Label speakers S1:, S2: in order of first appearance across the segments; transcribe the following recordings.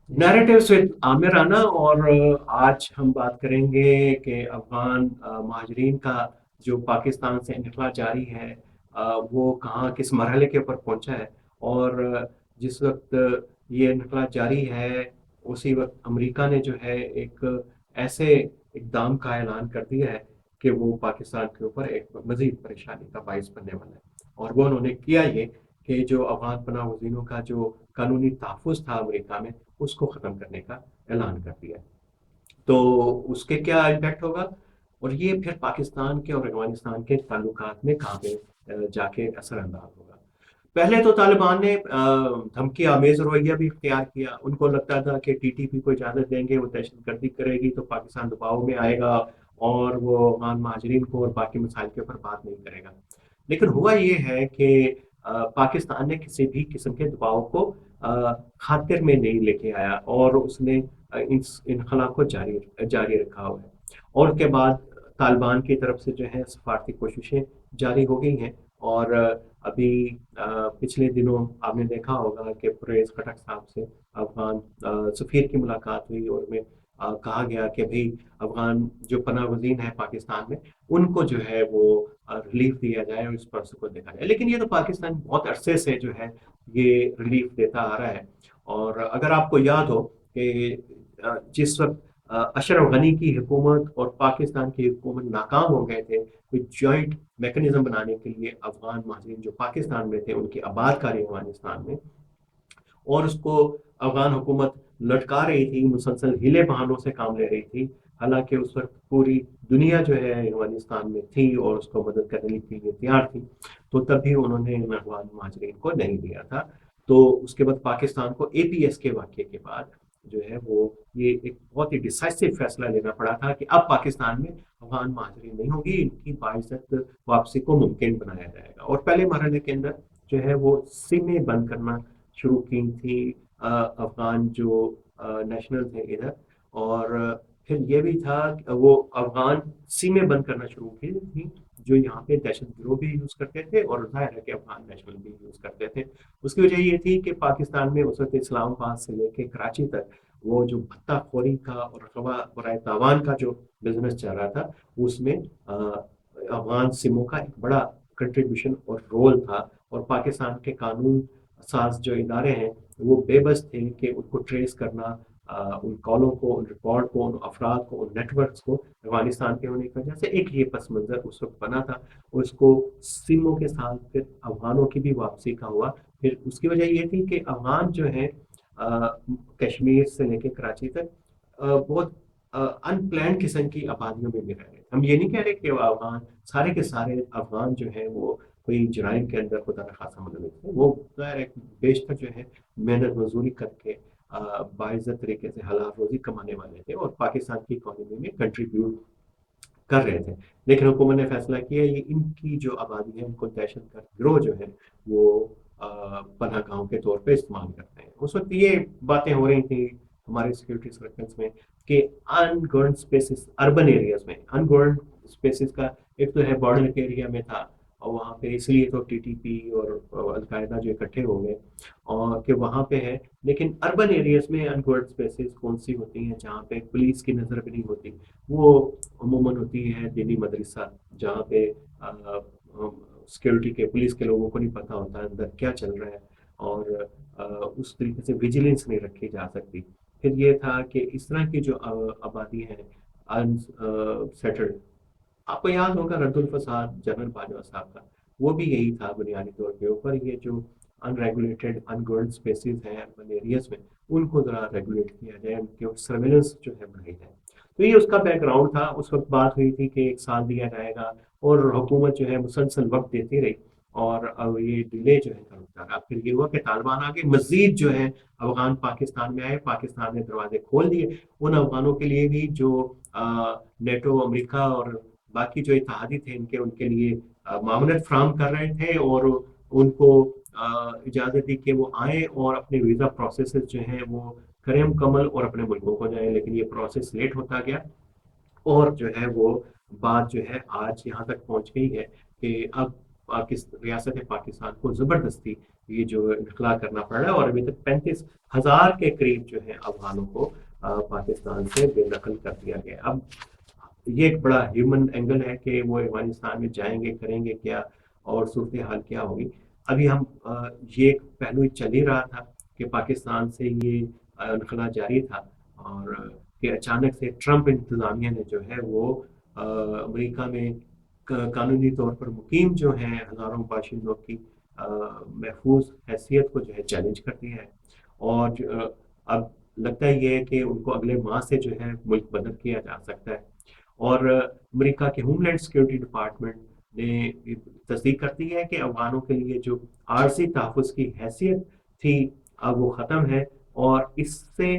S1: Narratives with Aamir Rana. और आज हम बात करेंगे कि अफगान महाजरीन का जो पाकिस्तान से निकला जारी है, वो कहाँ किस मरहले के ऊपर पहुंचा है। और जिस वक्त ये निकला जारी है, उसी वक्त अमेरिका ने जो है एक ऐसे इकदाम का ऐलान कर दिया है कि वो पाकिस्तान के ऊपर एक मजीद परेशानी का बायस बनने वाला है। और वो उन्होंने किया ये कि जो अफगान पनाह गजीनों का जो कानूनी तहफ़्फ़ुज़ था अमेरिका में, उसको ख़त्म करने का ऐलान कर दिया। तो उसके क्या इम्पैक्ट होगा, और ये फिर पाकिस्तान के और अफगानिस्तान के ताल्लुकात में कहाँ पे जाके असर अंदाज होगा। पहले तो तालिबान ने धमकी आमेज रवैया भी इख्तियार किया। उनको लगता था कि टीटीपी को इजाज़त देंगे, वो दहशत गर्दी करेगी तो पाकिस्तान दबाव में आएगा और वो अफगान महाजरीन को और बाकी मसाइल के ऊपर बात नहीं करेगा। लेकिन हुआ ये है कि पाकिस्तान ने किसी भी किस्म के दबाव को खातिर में नहीं लेके आया, और उसने इस इनखला को जारी जारी रखा हुआ है। और उसके बाद तालिबान की तरफ से जो है सफारती कोशिशें जारी हो गई हैं। और अभी पिछले दिनों आपने देखा होगा कि परवेज खटक साहब से अफगान सफीर की मुलाकात हुई, और में कहा गया कि भाई अफगान जो पनाह गजीन है पाकिस्तान में, उनको जो है वो रिलीफ दिया जाए और इस प्रोसेस को देखा जाए। लेकिन ये तो पाकिस्तान बहुत अरसे से जो है ये रिलीफ देता आ रहा है। और अगर आपको याद हो कि जिस वक्त अशरफ गनी की हुकूमत और पाकिस्तान की हुकूमत नाकाम हो गए थे कोई जॉइंट मैकेनिज्म बनाने के लिए अफगान महाजरीन जो पाकिस्तान में थे उनकी आबादकारी अफगानिस्तान में, और उसको अफगान हुकूमत लटका रही थी, मुसलसल हीले बहानों से काम ले रही थी। हालांकि उस वक्त पूरी दुनिया जो है अफगानिस्तान में थी और उसको मदद करने के लिए तैयार थी। तो तब भी उन्होंने इन अफगान महाजरीन को नहीं दिया था। तो उसके बाद पाकिस्तान को एपीएस के वाक़े के बाद जो है वो ये एक बहुत ही डिसाइसिव फैसला लेना पड़ा था कि अब पाकिस्तान में अफगान महाजरीन नहीं होगी, इनकी बाइज्जत वापसी को मुमकिन बनाया जाएगा। और पहले मरहले के अंदर जो है वो सीमें बंद करना शुरू की थी अफगान जो नेशनल थे इधर। और फिर ये भी था कि वो अफगान सीमें बंद करना शुरू की थी जो यहाँ पे दहशत गिरोह भी यूज करते थे, और जाहिर है कि अफगान नेशनल भी यूज करते थे। उसकी वजह ये थी कि पाकिस्तान में उस वक्त इस्लामाबाद से लेके कराची तक वो जो भत्ताखोरी का और रकबा बराए तावान का जो बिजनेस चल रहा था, उसमें अफगान सिमों का एक बड़ा कंट्रीब्यूशन और रोल था। और पाकिस्तान के कानून साज जो इदारे हैं वो बेबस थे कि उनको ट्रेस करना, उन कॉलों को, उन रिकॉर्ड को, उन अफराद को, उन नेटवर्क्स को अफगानिस्तान के होने की वजह से एक ये पस मंज़र उस वक्त बना था। और उसको सिमों के साथ फिर अफगानों की भी वापसी का हुआ। फिर उसकी वजह ये थी कि अफगान जो है कश्मीर से लेकर कराची तक बहुत अनप्लान किस्म की आबादियों में भी रह रहे थे। हम ये नहीं कह रहे कि वो अफगान सारे के सारे अफगान जो है वो कोई जराइम के अंदर खुदा न खासा मुलविस थे। वो ज़ाहिर है बेशतर जो है मेहनत मजदूरी करके बाइज्जत तरीके से हलाल रोजी कमाने वाले थे और पाकिस्तान की इकोनॉमी में कंट्रीब्यूट कर रहे थे। लेकिन हुकूमत ने फैसला किया ये इनकी जो आबादी है उनको दहशत गर्द गिरोह जो है वो पनाह गाहों के तौर पे इस्तेमाल करते हैं। उस वक्त ये बातें हो रही थी हमारे सिक्योरिटी सर्कल्स में कि अनगवर्न स्पेसिस अर्बन एरियाज में, अनगवर्न स्पेसिस का एक तो है बॉर्डर के एरिया में था, और वहाँ पे इसलिए तो टीटीपी और अलकायदा जो इकट्ठे हो गए और कि वहाँ पे है। लेकिन अर्बन एरियाज में अनगवर्न स्पेसिस कौन सी होती हैं जहाँ पे पुलिस की नज़र भी नहीं होती, वो अमूमन होती है दिल्ली मदरसा, जहाँ पे सिक्योरिटी के पुलिस के लोगों को नहीं पता होता अंदर क्या चल रहा है, और उस तरीके से विजिलेंस नहीं रखी जा सकती। फिर ये था कि इस तरह की जो आबादी है अनसेटल्ड, आपको याद होगा रद्दुल फसाद जनरल बाजवा साहब का, वो भी यही था बुनियादी तौर के ऊपर। ये जो अनरेगुलेटेड अनगवर्न स्पेसिस हैं अर्बन एरियाज में, उनको ज़रा रेगुलेट किया जाए, उनके सर्वेलेंस जो है बढ़ाई जाए। तो ये उसका बैकग्राउंड था। उस वक्त बात हुई थी कि 1 साल दिया जाएगा, और हुकूमत जो है मुसलसल वक्त देती रही, और अब ये डिले जो है करता रहा। फिर ये हुआ कि तालिबान आगे मजीद जो है अफगान पाकिस्तान में आए, पाकिस्तान ने दरवाजे खोल दिए उन अफगानों के लिए भी जो नेटो अमेरिका और बाकी जो इत्तेहादी थे इनके उनके लिए मामूनत फ्राहम कर रहे थे, और उनको इजाज़त दी कि वो आए और अपने वीज़ा प्रोसेस जो हैं वो करें मुकम्मल और अपने मुल्कों को जाएं। लेकिन ये प्रोसेस लेट होता गया, और जो है वो बात जो है आज यहाँ तक पहुँच गई है कि अब रियासत पाकिस्तान को ज़बरदस्ती یہ جو انخلا کرنا پڑ رہا ہے، اور ابھی تک 35,000 کے قریب جو ہے افغانوں کو پاکستان سے بے دخل کر دیا گیا. اب یہ ایک بڑا ہیومن اینگل ہے کہ وہ افغانستان میں جائیں گے، کریں گے کیا، اور صورتحال کیا ہوگی. ابھی ہم یہ ایک پہلو چل ہی رہا تھا کہ پاکستان سے یہ انخلا جاری تھا، اور کہ اچانک سے ٹرمپ انتظامیہ نے جو ہے وہ امریکہ میں قانونی طور پر مقیم جو ہیں ہزاروں باشندوں کی محفوظ حیثیت کو جو ہے چیلنج کر دیا ہے. اور اب لگتا یہ ہے کہ ان کو اگلے ماہ سے جو ہے ملک بدر کیا جا سکتا ہے. اور امریکہ کے ہوم لینڈ سیکورٹی ڈپارٹمنٹ نے تصدیق کر دی ہے کہ افغانوں کے لیے جو عارضی تحفظ کی حیثیت تھی اب وہ ختم ہے، اور اس سے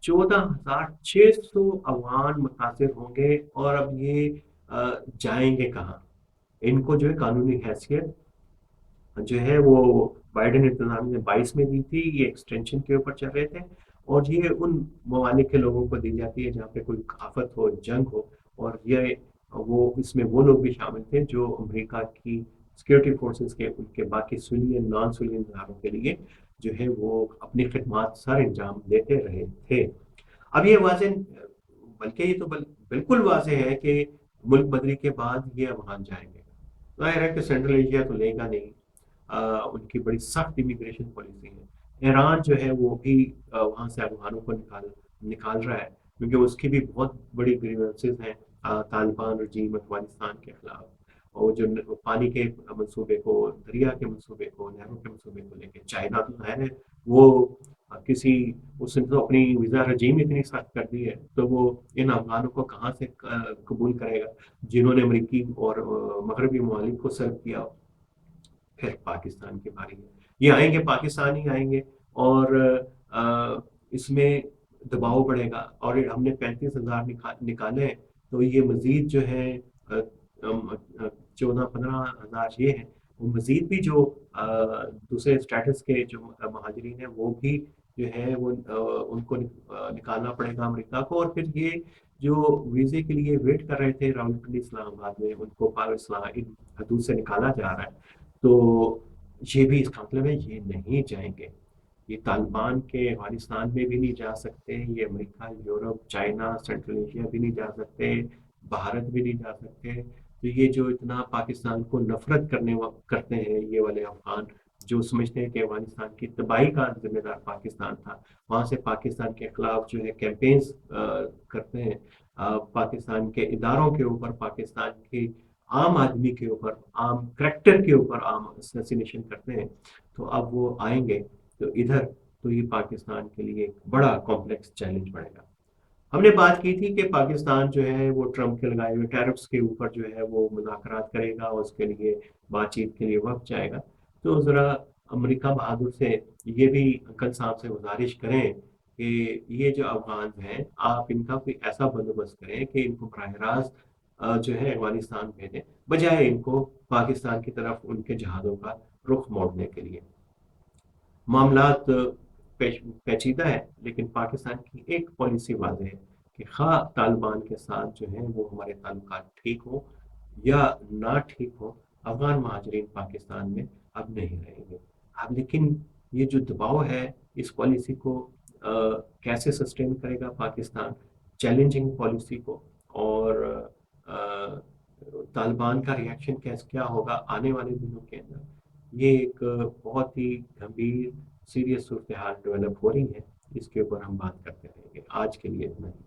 S1: 14,600 افغان متاثر ہوں گے. اور اب یہ جائیں گے کہاں؟ ان کو جو ہے قانونی حیثیت جو ہے وہ بائیڈن انتظامیہ نے 22 میں دی تھی، یہ ایکسٹینشن کے اوپر چل رہے تھے. اور یہ ان ممالک کے لوگوں کو دی جاتی ہے جہاں پہ کوئی آفت ہو، جنگ ہو. اور یہ وہ اس میں وہ لوگ بھی شامل تھے جو امریکہ کی سیکورٹی فورسز کے ان کے باقی سویلین نان سویلین اداروں کے لیے جو ہے وہ اپنی خدمات سر انجام دیتے رہے تھے. اب یہ واضح، بلکہ یہ تو بالکل واضح ہے کہ ملک بدری کے بعد یہ افغان جائیں گے. ظاہر ہے کہ سینٹرل ایشیا تو لے گا نہیں، ان کی بڑی سخت امیگریشن پالیسی ہے. ایران جو ہے وہ بھی وہاں سے افغانوں کو نکال رہا ہے، کیونکہ اس کی بھی بہت بڑی گریونسز ہیں طالبان رجیم افغانستان کے خلاف. اور جو پانی کے منصوبے کو، دریا کے منصوبے کو، نہروں کے منصوبے کو لے کے چائنا تو ظاہر ہے وہ کسی، اس نے تو اپنی ویزا رجیم اتنی سخت کر دی ہے تو وہ ان افغانوں کو کہاں سے قبول کرے گا جنہوں نے امریکی اور مغربی ممالک کو سرو کیا. پھر پاکستان کی باری ہے، یہ آئیں گے، پاکستان ہی آئیں گے، اور اس میں دباؤ بڑھے گا. اور ہم نے 35,000 نکالے ہیں، تو یہ مزید جو ہے 14-15,000 یہ ہیں. وہ مزید بھی جو دوسرے اسٹیٹس کے جو مہاجرین ہیں وہ بھی جو ہے وہ ان کو نکالنا پڑے گا امریکہ کو. اور پھر یہ جو ویزے کے لیے ویٹ کر رہے تھے راولپنڈی اسلام آباد میں، ان کو پاکستان حدود سے نکالا جا رہا ہے. تو یہ بھی اس کا مطلب ہے یہ نہیں جائیں گے. یہ طالبان کے افغانستان میں بھی نہیں جا سکتے، یہ امریکہ، یورپ، چائنا، سینٹرل ایشیا بھی نہیں جا سکتے، بھارت بھی نہیں جا سکتے. تو یہ جو اتنا پاکستان کو نفرت کرتے ہیں یہ والے افغان، جو سمجھتے ہیں کہ افغانستان کی تباہی کا ذمہ دار پاکستان تھا، وہاں سے پاکستان کے خلاف جو ہے کیمپینز کرتے ہیں، پاکستان کے اداروں کے اوپر، پاکستان کی عام آدمی کے اوپر، عام کریکٹر کے اوپر عام اسیسینیشن کرتے ہیں. تو اب وہ آئیں گے تو ادھر، تو یہ پاکستان کے لیے ایک بڑا کمپلیکس چیلنج بڑھے گا. ہم نے بات کی تھی کہ پاکستان جو ہے وہ ٹرمپ کے لگائے ہوئے ٹیرفس کے اوپر جو ہے وہ مذاکرات کرے گا، اور اس کے لیے بات چیت کے لیے وقت جائے گا. تو ذرا امریکہ بہادر سے یہ بھی انکل صاحب سے گزارش کریں کہ یہ جو افغان ہیں آپ ان کا کوئی ایسا بندوبست کریں کہ ان کو براہ راست جو ہے افغانستان بھیجیں، بجائے ان کو پاکستان کی طرف ان کے جہازوں کا رخ موڑنے کے لیے. معاملات پیچیدہ ہے، لیکن پاکستان کی ایک پالیسی واضح ہے کہ خواہ طالبان کے ساتھ جو ہیں وہ ہمارے تعلقات ٹھیک ہوں یا نہ ٹھیک ہوں، افغان مہاجرین پاکستان میں اب نہیں رہیں گے. اب لیکن یہ جو دباؤ ہے اس پالیسی کو کیسے سسٹین کرے گا پاکستان، چیلنجنگ پالیسی کو، اور طالبان کا ریئیکشن کیا ہوگا آنے والے دنوں کے اندر، یہ ایک بہت ہی گمبھیر سیریس صورتحال ڈیولپ ہو رہی ہے. اس کے اوپر ہم بات کرتے رہیں گے. آج کے لیے اتنا ہی.